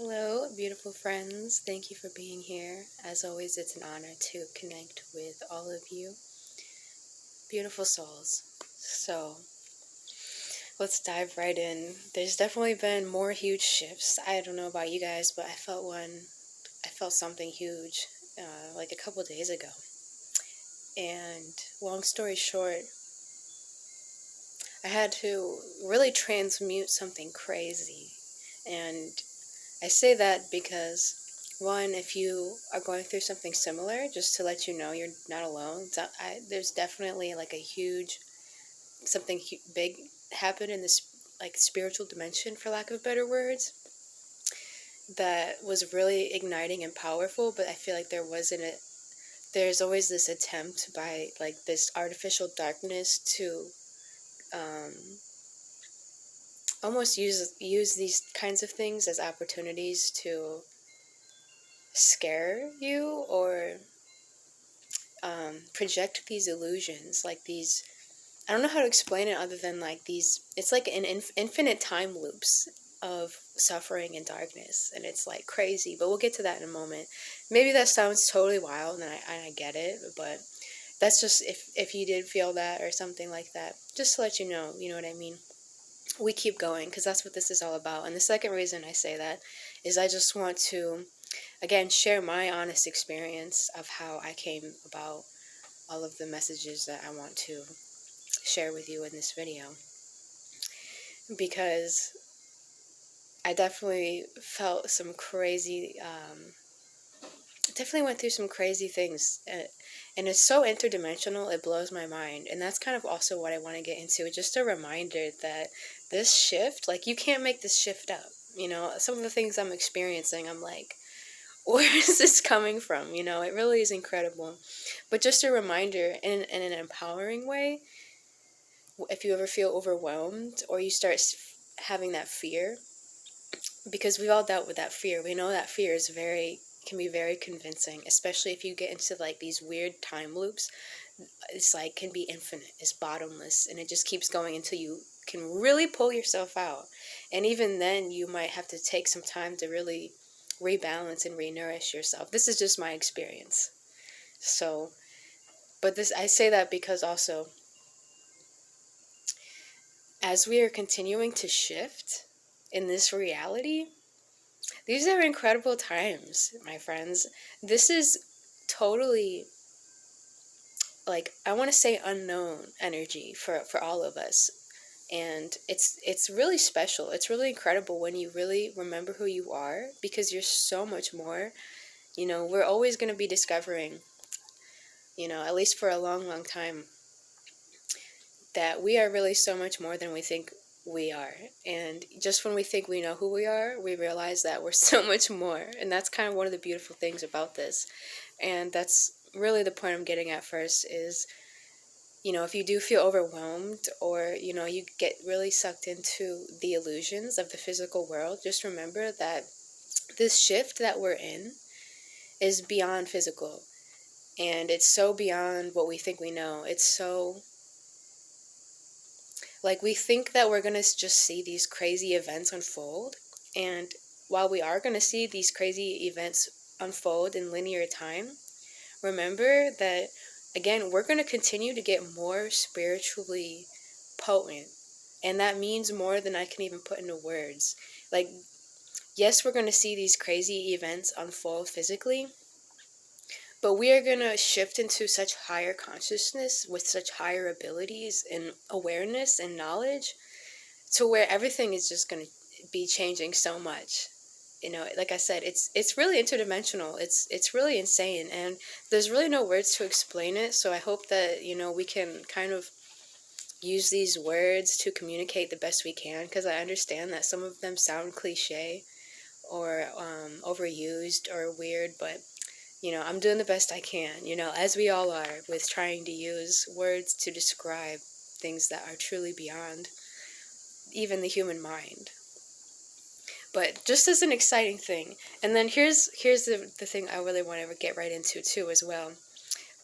Hello, beautiful friends. Thank you for being here. As always, it's an honor to connect with all of you. Beautiful souls. So, let's dive right in. There's definitely been more huge shifts. I don't know about you guys, but I felt something huge like a couple days ago. And long story short, I had to really transmute something crazy. And I say that because, one, if you are going through something similar, just to let you know you're not alone. There's definitely like a something big happened in this like spiritual dimension, for lack of better words, that was really igniting and powerful. But I feel like there's always this attempt by like this artificial darkness to um, almost use these kinds of things as opportunities to scare you or project these illusions, like these, I don't know how to explain it other than like these, it's like an infinite time loops of suffering and darkness, and it's like crazy, but we'll get to that in a moment. Maybe that sounds totally wild, and I get it, but that's just if you did feel that or something like that, just to let you know what I mean. We keep going because that's what this is all about. And the second reason I say that is I just want to again share my honest experience of how I came about all of the messages that I want to share with you in this video, because I definitely felt some crazy definitely went through some crazy things, and it's so interdimensional, it blows my mind. And that's kind of also what I want to get into, just a reminder that this shift, like, you can't make this shift up. Some of the things I'm experiencing, I'm like, where is this coming from? It really is incredible. But just a reminder, in an empowering way, if you ever feel overwhelmed or you start having that fear, because we've all dealt with that fear. We know that fear can be very convincing, especially if you get into like these weird time loops. It's like can be infinite, it's bottomless, and it just keeps going until you can really pull yourself out. And even then, you might have to take some time to really rebalance and re-nourish yourself. This is just my experience. So, but I say that because also, as we are continuing to shift in this reality, these are incredible times, my friends. This is totally, like, I want to say unknown energy for all of us. And it's really special. It's really incredible when you really remember who you are, because you're so much more. We're always going to be discovering, at least for a long, long time, that we are really so much more than we think we are. And just when we think we know who we are, we realize that we're so much more. And that's kind of one of the beautiful things about this. And that's really the point I'm getting at first is, if you do feel overwhelmed, or, you get really sucked into the illusions of the physical world, just remember that this shift that we're in is beyond physical. And it's so beyond what we think we know. It's so, like, we think that we're going to just see these crazy events unfold. And while we are going to see these crazy events unfold in linear time, remember that, again, we're going to continue to get more spiritually potent. And that means more than I can even put into words. Like, yes, we're going to see these crazy events unfold physically, but we are going to shift into such higher consciousness with such higher abilities and awareness and knowledge, to where everything is just going to be changing so much. Like I said, it's really interdimensional. It's really insane, and there's really no words to explain it. So I hope that we can kind of use these words to communicate the best we can, because I understand that some of them sound cliche or overused or weird, but I'm doing the best I can, as we all are, with trying to use words to describe things that are truly beyond even the human mind. But just as an exciting thing. And then here's the thing I really want to get right into too as well.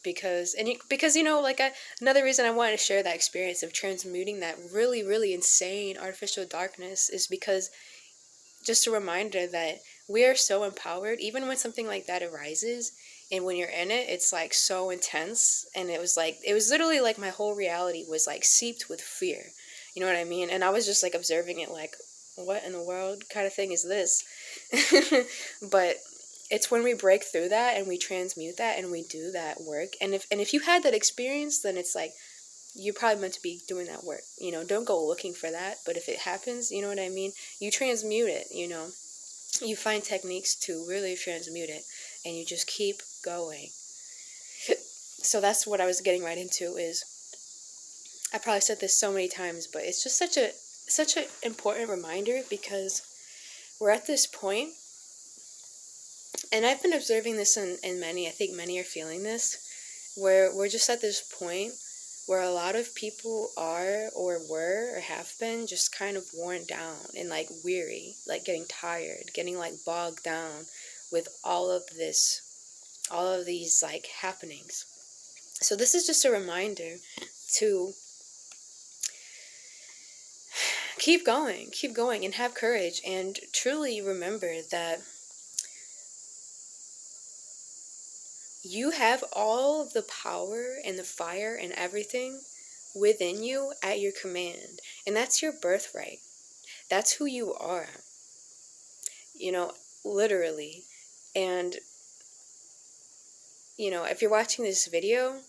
Because another reason I wanted to share that experience of transmuting that really, really insane artificial darkness is because just a reminder that We are so empowered, even when something like that arises. And when you're in it, it's like so intense. And it was literally like my whole reality was like seeped with fear. You know what I mean? And I was just like observing it like, what in the world kind of thing is this? But it's when we break through that and we transmute that and we do that work. And if you had that experience, then it's like, you're probably meant to be doing that work. Don't go looking for that. But if it happens, you know what I mean? You transmute it, you find techniques to really transmute it, and you just keep going. So that's what I was getting right into. Is I probably said this so many times, but it's just such an important reminder, because we're at this point, and I've been observing this in many, I think many are feeling this, where we're just at this point where a lot of people are or were or have been just kind of worn down and like weary, like getting tired, getting like bogged down with all of these like happenings. So this is just a reminder to keep going and have courage, and truly remember that you have all of the power and the fire and everything within you at your command. And that's your birthright. That's who you are. Literally. And, if you're watching this video,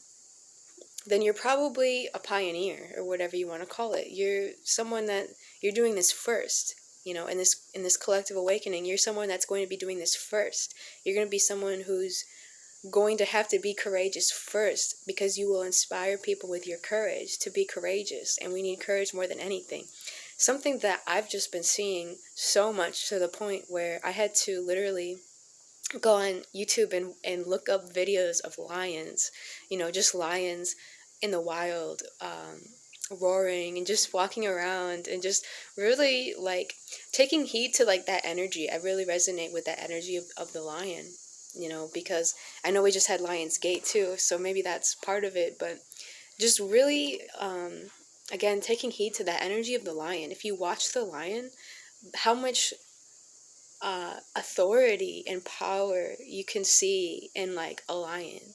then you're probably a pioneer, or whatever you want to call it. You're someone that you're doing this first. In this collective awakening, you're someone that's going to be doing this first. You're going to be someone who's going to have to be courageous first, because you will inspire people with your courage to be courageous, and we need courage more than anything. Something that I've just been seeing so much, to the point where I had to literally go on YouTube and look up videos of lions, just lions in the wild, roaring and just walking around, and just really like taking heed to like that energy. I really resonate with that energy of the lion. Because I know we just had Lion's Gate too, so maybe that's part of it, but just really, again, taking heed to that energy of the lion. If you watch the lion, how much authority and power you can see in like a lion.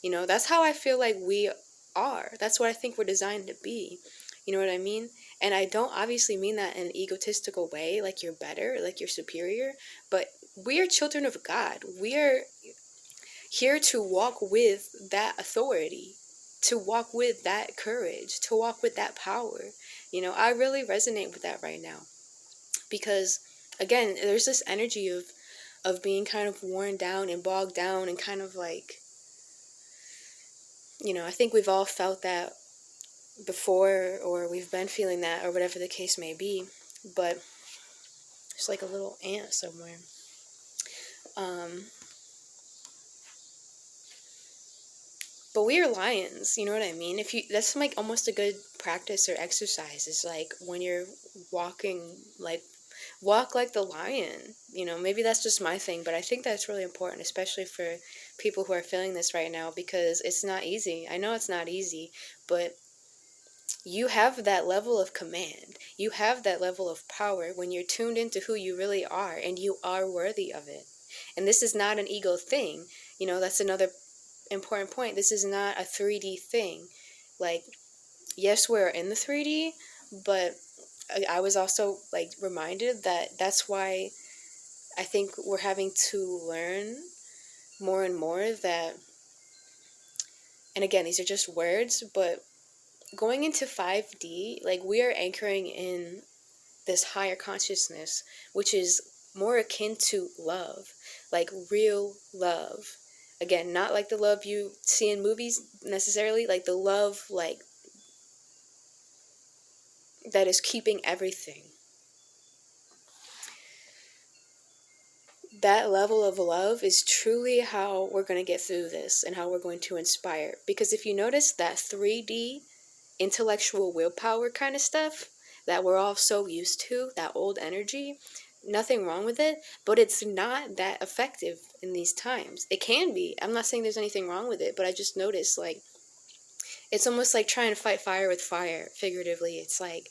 That's how I feel like we are. That's what I think we're designed to be. You know what I mean? And I don't obviously mean that in an egotistical way, like you're better, like you're superior, but we are children of God. We are here to walk with that authority, to walk with that courage, to walk with that power. I really resonate with that right now, because again, there's this energy of being kind of worn down and bogged down, and kind of like, I think we've all felt that before, or we've been feeling that, or whatever the case may be. But there's like a little ant somewhere. But we are lions, you know what I mean? That's like almost a good practice or exercise, is like when you're walking, like walk like the lion. Maybe that's just my thing, but I think that's really important, especially for people who are feeling this right now, because it's not easy. I know it's not easy, but you have that level of command. You have that level of power when you're tuned into who you really are, and you are worthy of it. And this is not an ego thing. That's another important point. This is not a 3D thing. Like, yes, we're in the 3D, but I was also like reminded that that's why I think we're having to learn more and more that, and again, these are just words, but going into 5D, like we are anchoring in this higher consciousness, which is more akin to love, like real love. Again, not like the love you see in movies necessarily, like the love like that is keeping everything. That level of love is truly how we're going to get through this, and how we're going to inspire. Because if you notice that 3D intellectual willpower kind of stuff that we're all so used to, that old energy, nothing wrong with it, but it's not that effective in these times. It can be. I'm not saying there's anything wrong with it, but I just noticed like it's almost like trying to fight fire with fire, figuratively. It's like,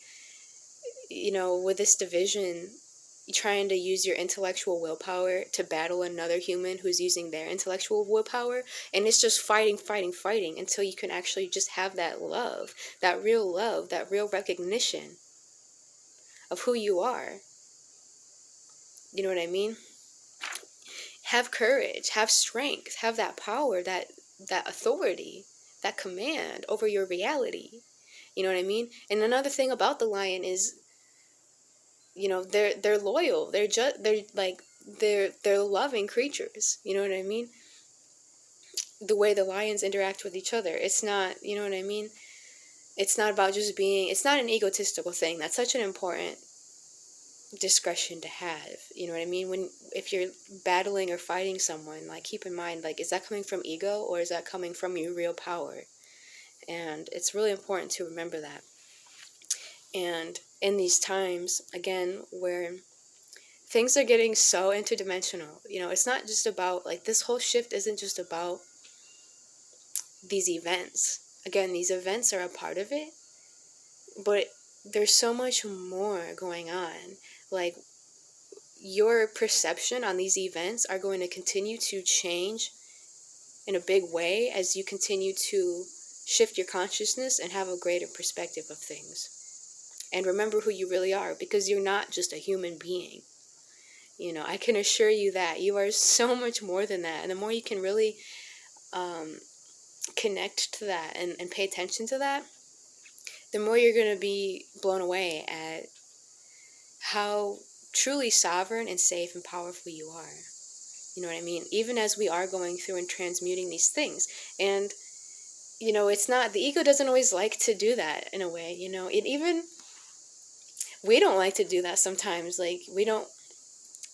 with this division, trying to use your intellectual willpower to battle another human who's using their intellectual willpower, and it's just fighting until you can actually just have that love, that real recognition of who you are. You know what I mean? Have courage, have strength, have that power, that authority, that command over your reality. You know what I mean? And another thing about the lion is, you know, they're loyal. They're loving creatures. You know what I mean? The way the lions interact with each other. It's not, you know what I mean? It's not about just being, it's not an egotistical thing. That's such an important discretion to have. You know what I mean? If you're battling or fighting someone, like, keep in mind, like, is that coming from ego or is that coming from your real power? And it's really important to remember that. And in these times, again, where things are getting so interdimensional, you know, it's not just about, like, this whole shift isn't just about these events. Again, these events are a part of it, but there's so much more going on. Like, your perception on these events are going to continue to change in a big way as you continue to shift your consciousness and have a greater perspective of things. And remember who you really are, because you're not just a human being. You know, I can assure you that you are so much more than that. And the more you can really connect to that and pay attention to that, the more you're going to be blown away at how truly sovereign and safe and powerful you are. You know what I mean? Even as we are going through and transmuting these things. And, you know, it's not, the ego doesn't always like to do that in a way, you know. We don't like to do that sometimes. Like,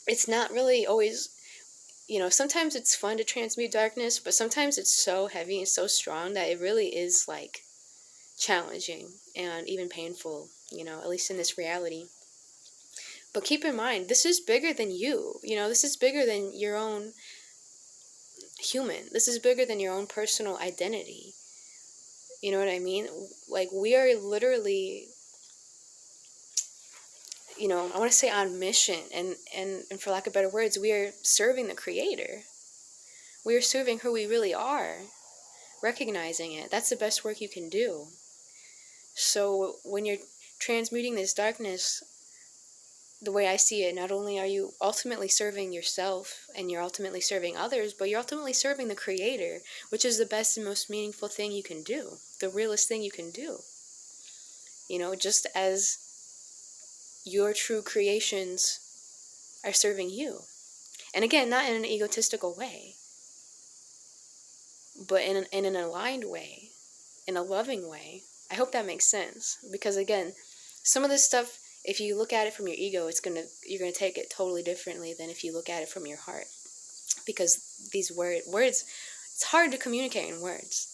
it's not really always, you know, sometimes it's fun to transmute darkness, but sometimes it's so heavy and so strong that it really is, like, challenging and even painful, you know, at least in this reality. But keep in mind, this is bigger than you. You know, this is bigger than your own human. This is bigger than your own personal identity. You know what I mean? Like, we are literally, you know, I want to say on mission, and for lack of better words, we are serving the Creator. We are serving who we really are, recognizing it. That's the best work you can do. So when you're transmuting this darkness, the way I see it, not only are you ultimately serving yourself and you're ultimately serving others, but you're ultimately serving the Creator, which is the best and most meaningful thing you can do, the realest thing you can do. You know, just as your true creations are serving you. And again, not in an egotistical way, but in an aligned way, in a loving way. I hope that makes sense. Because again, some of this stuff, if you look at it from your ego, you're gonna take it totally differently than if you look at it from your heart. Because these words, it's hard to communicate in words.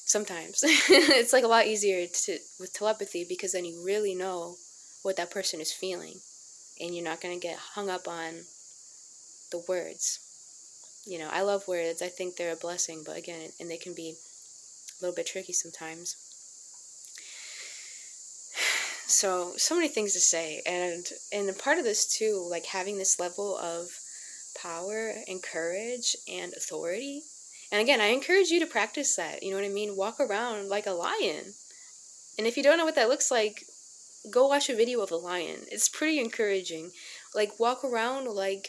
Sometimes it's like a lot easier with telepathy, because then you really know what that person is feeling, and you're not gonna get hung up on the words. You know, I love words. I think they're a blessing, but again, and they can be a little bit tricky sometimes. So many things to say, and a part of this too, like having this level of power and courage and authority. And again, I encourage you to practice that. You know what I mean? Walk around like a lion. And if you don't know what that looks like, go watch a video of a lion. It's pretty encouraging. Like, walk around like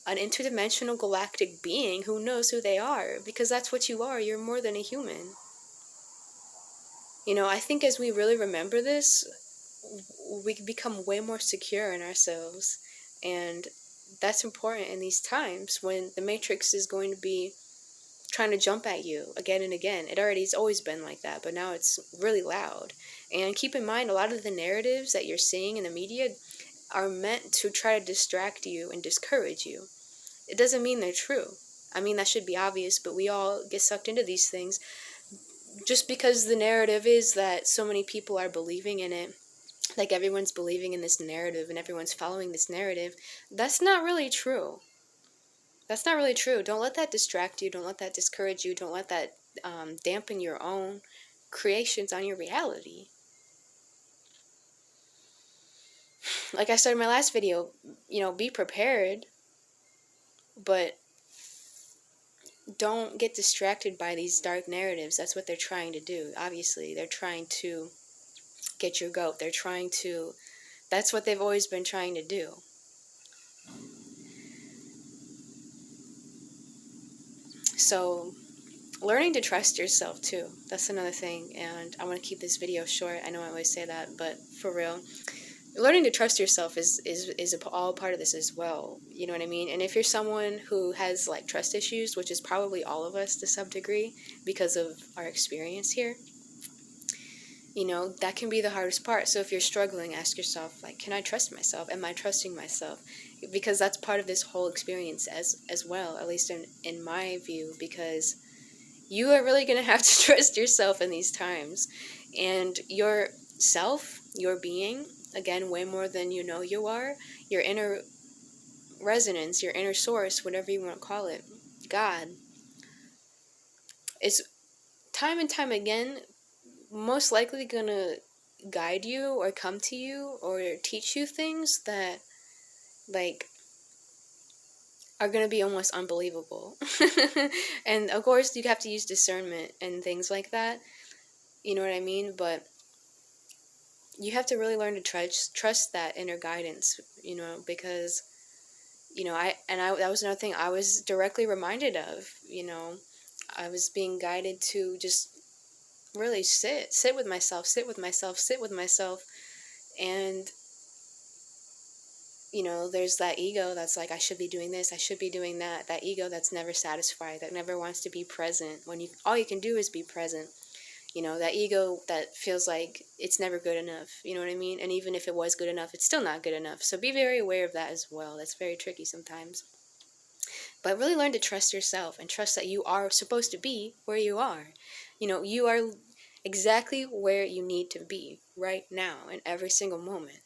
an interdimensional galactic being who knows who they are, because that's what you are. You're more than a human. You know, I think as we really remember this, we become way more secure in ourselves. And that's important in these times when the Matrix is going to be trying to jump at you again and again. It's always been like that, but now it's really loud. And keep in mind, a lot of the narratives that you're seeing in the media are meant to try to distract you and discourage you. It doesn't mean they're true. I mean, that should be obvious, but we all get sucked into these things just because the narrative is that so many people are believing in it. Like, everyone's believing in this narrative and everyone's following this narrative. That's not really true. That's not really true. Don't let that distract you. Don't let that discourage you. Don't let that dampen your own creations on your reality. like I said in my last video, be prepared, but don't get distracted by these dark narratives. That's what they're trying to do. Obviously, they're trying to get your goat. That's what they've always been trying to do. So, learning to trust yourself too. That's another thing. And I want to keep this video short. I know I always say that, but for real, learning to trust yourself is all part of this as well. You know what I mean? And if you're someone who has like trust issues, which is probably all of us to some degree because of our experience here, that can be the hardest part. So if you're struggling, ask yourself, like, can I trust myself? Am I trusting myself? Because that's part of this whole experience as well, at least in my view, because you are really going to have to trust yourself in these times. And yourself, your being, again, way more than you are, your inner resonance, your inner source, whatever you want to call it, God, is time and time again most likely going to guide you or come to you or teach you things that, like, are going to be almost unbelievable. And of course, you have to use discernment and things like that. You know what I mean? But you have to really learn to trust that inner guidance, because, that was another thing I was directly reminded of. I was being guided to just really sit with myself, and, there's that ego that's like, I should be doing this, I should be doing that ego that's never satisfied, that never wants to be present when all you can do is be present. That ego that feels like it's never good enough, you know what I mean? And even if it was good enough, it's still not good enough. So be very aware of that as well. That's very tricky sometimes. But really learn to trust yourself and trust that you are supposed to be where you are. You are exactly where you need to be right now in every single moment.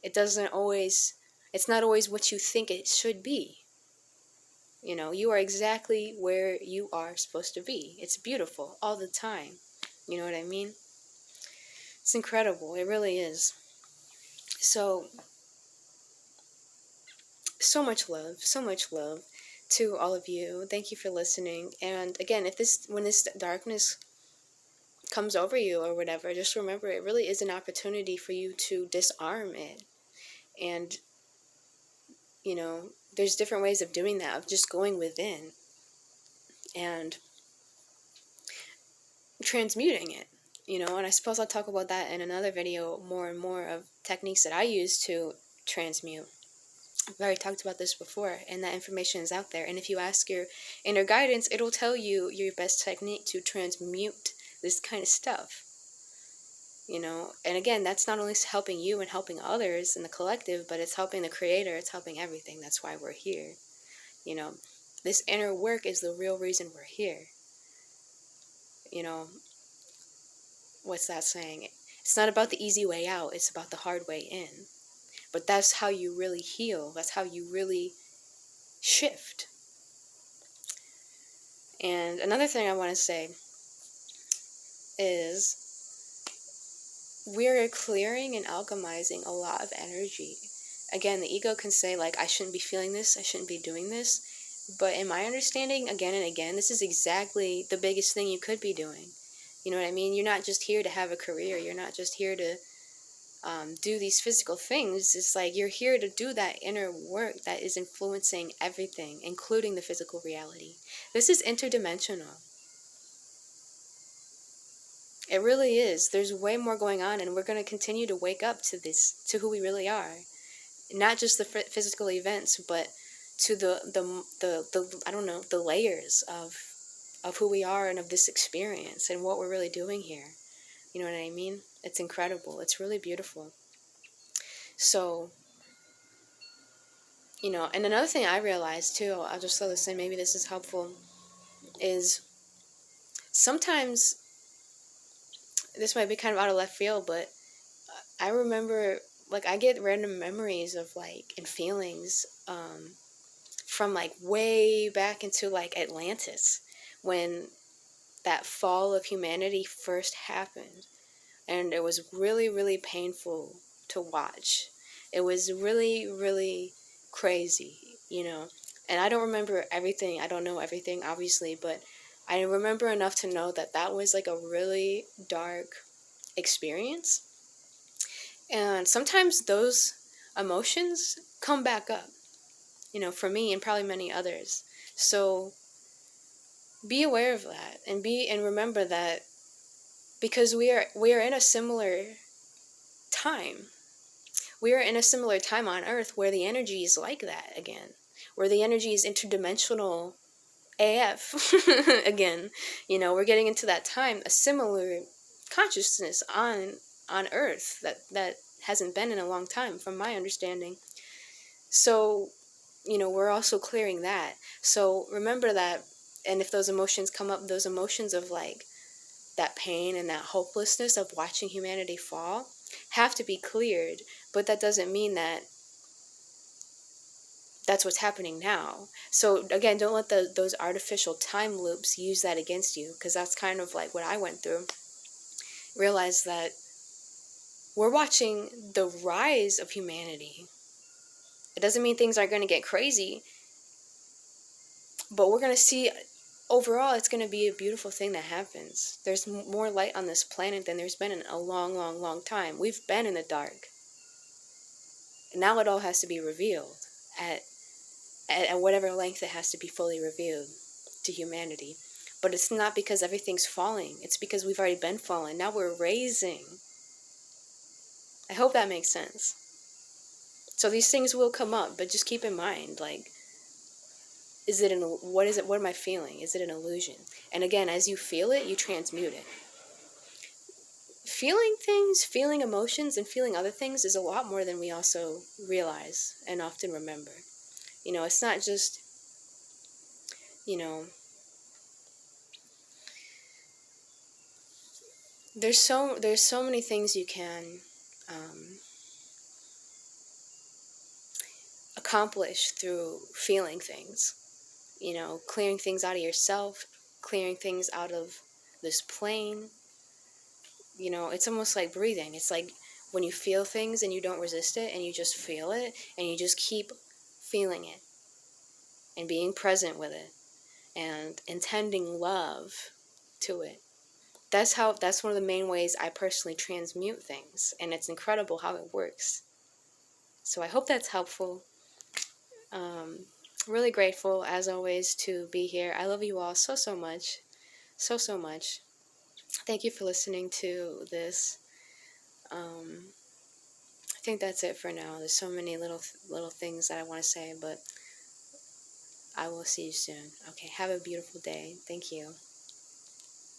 It's not always what you think it should be. You are exactly where you are supposed to be. It's beautiful all the time. You know what I mean? It's incredible. It really is. So much love to all of you. Thank you for listening. And again, when this darkness comes over you or whatever, just remember it really is an opportunity for you to disarm it. And, there's different ways of doing that, of just going within and transmuting it. And I suppose I'll talk about that in another video more and more of techniques that I use to transmute. I've already talked about this before, and that information is out there. And if you ask your inner guidance, it'll tell you your best technique to transmute this kind of stuff. And again, that's not only helping you and helping others in the collective, but it's helping the creator, it's helping everything. That's why we're here. This inner work is the real reason we're here. What's that saying? It's not about the easy way out, it's about the hard way in. But that's how you really heal. That's how you really shift. And another thing I want to say is we're clearing and alchemizing a lot of energy. Again, the ego can say, like, I shouldn't be feeling this, I shouldn't be doing this. But in my understanding, again and again, this is exactly the biggest thing you could be doing. You know what I mean? You're not just here to have a career. You're not just here to do these physical things. It's like you're here to do that inner work that is influencing everything, including the physical reality. This is interdimensional. It really is. There's way more going on, and we're going to continue to wake up to this, to who we really are. Not just the physical events, but to the I don't know, the layers of who we are and of this experience and what we're really doing here. You know what I mean? It's incredible. It's really beautiful. So, and another thing I realized too, I'll just throw this in, maybe this is helpful, is sometimes, this might be kind of out of left field, but I remember, like, I get random memories of, like, and feelings from, like, way back into, like, Atlantis, when that fall of humanity first happened. And it was really, really painful to watch. It was really, really crazy, you know. And I don't remember everything. I don't know everything, obviously, but I remember enough to know that that was like a really dark experience. And sometimes those emotions come back up, you know, for me and probably many others. So be aware of that, and remember that, because we are in a similar time. We are in a similar time on Earth where the energy is like that again, where the energy is interdimensional AF again. You know, we're getting into that time, a similar consciousness on Earth that hasn't been in a long time, from my understanding. So, you know, we're also clearing that. So remember that, and if those emotions come up, those emotions of like that pain and that hopelessness of watching humanity fall have to be cleared. But that doesn't mean that that's what's happening now. So again, don't let those artificial time loops use that against you, because that's kind of like what I went through. Realize that we're watching the rise of humanity. It doesn't mean things aren't going to get crazy, but we're going to see, overall, it's going to be a beautiful thing that happens. There's more light on this planet than there's been in a long, long, long time. We've been in the dark. And now it all has to be revealed at whatever length it has to be fully revealed to humanity. But it's not because everything's falling. It's because we've already been falling. Now we're raising. I hope that makes sense. So these things will come up, but just keep in mind, like, what is it? What am I feeling? Is it an illusion? And again, as you feel it, you transmute it. Feeling things, feeling emotions, and feeling other things is a lot more than we also realize and often remember. You know, it's not just, you know, there's so many things you can accomplish through feeling things. You know, clearing things out of yourself, clearing things out of this plane. You know, it's almost like breathing. It's like when you feel things and you don't resist it, and you just feel it, and you just keep feeling it and being present with it and intending love to it. That's one of the main ways I personally transmute things, and it's incredible how it works. So I hope that's helpful. Really grateful, as always, to be here. I love you all so, so much. So, so much. Thank you for listening to this. I think that's it for now. There's so many little things that I want to say, but I will see you soon. Okay, have a beautiful day. Thank you.